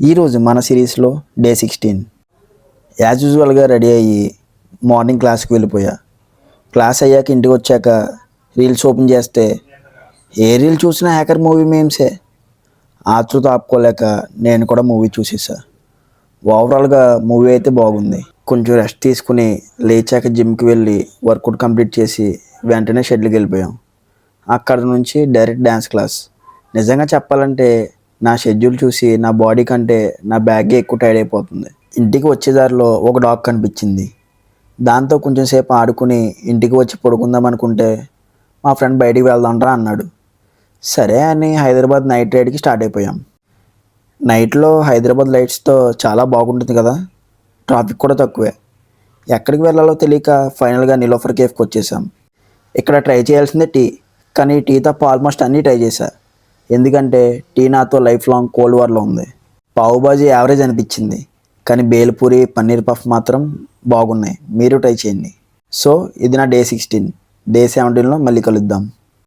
ఈరోజు మన సిరీస్లో డే 16 యాజ్ యూజువల్గా రెడీ అయ్యి మార్నింగ్ క్లాస్కి వెళ్ళిపోయా. క్లాస్ అయ్యాక ఇంటికి వచ్చాక రీల్స్ ఓపెన్ చేస్తే ఏ రీల్ చూసినా హ్యాకర్ మూవీ మేమ్సే. ఆతృత ఆపుకోలేక నేను కూడా మూవీ చూసేసా. ఓవరాల్గా మూవీ అయితే బాగుంది. కొంచెం రెస్ట్ తీసుకుని లేచాక జిమ్కి వెళ్ళి వర్కౌట్ కంప్లీట్ చేసి వెంటనే షెడ్యూల్కి వెళ్ళిపోయాం. అక్కడ నుంచి డైరెక్ట్ డ్యాన్స్ క్లాస్. నిజంగా చెప్పాలంటే నా షెడ్యూల్ చూసి నా బాడీ కంటే నా బ్యాగే ఎక్కువ టైర్డ్ అయిపోతుంది. ఇంటికి వచ్చేదారిలో ఒక డాగ్ కనిపించింది. దాంతో కొంచెం సేపు ఆడుకుని ఇంటికి వచ్చి పడుకుందాం అనుకుంటే మా ఫ్రెండ్ బయటికి వెళ్దాంరా అన్నాడు. సరే అని హైదరాబాద్ నైట్ రైడ్కి స్టార్ట్ అయిపోయాం. నైట్లో హైదరాబాద్ లైట్స్తో చాలా బాగుంటుంది కదా, ట్రాఫిక్ కూడా తక్కువే. ఎక్కడికి వెళ్ళాలో తెలియక ఫైనల్గా నిలోఫర్ కేఫ్కి వచ్చేసాం. ఇక్కడ ట్రై చేయాల్సిందే టీ, కానీ టీ తప్ప ఆల్మోస్ట్ అన్నీ ట్రై చేశా. ఎందుకంటే టీ నాతో లైఫ్ లాంగ్ కోల్డ్ వార్లో ఉంది. పావుబాజీ యావరేజ్ అనిపించింది, కానీ బేల్పూరి పన్నీర్ పఫ్ మాత్రం బాగున్నాయి. మీరు ట్రై చేయండి. సో ఇది నా డే 16. డే 17లో మళ్ళీ కలుద్దాం.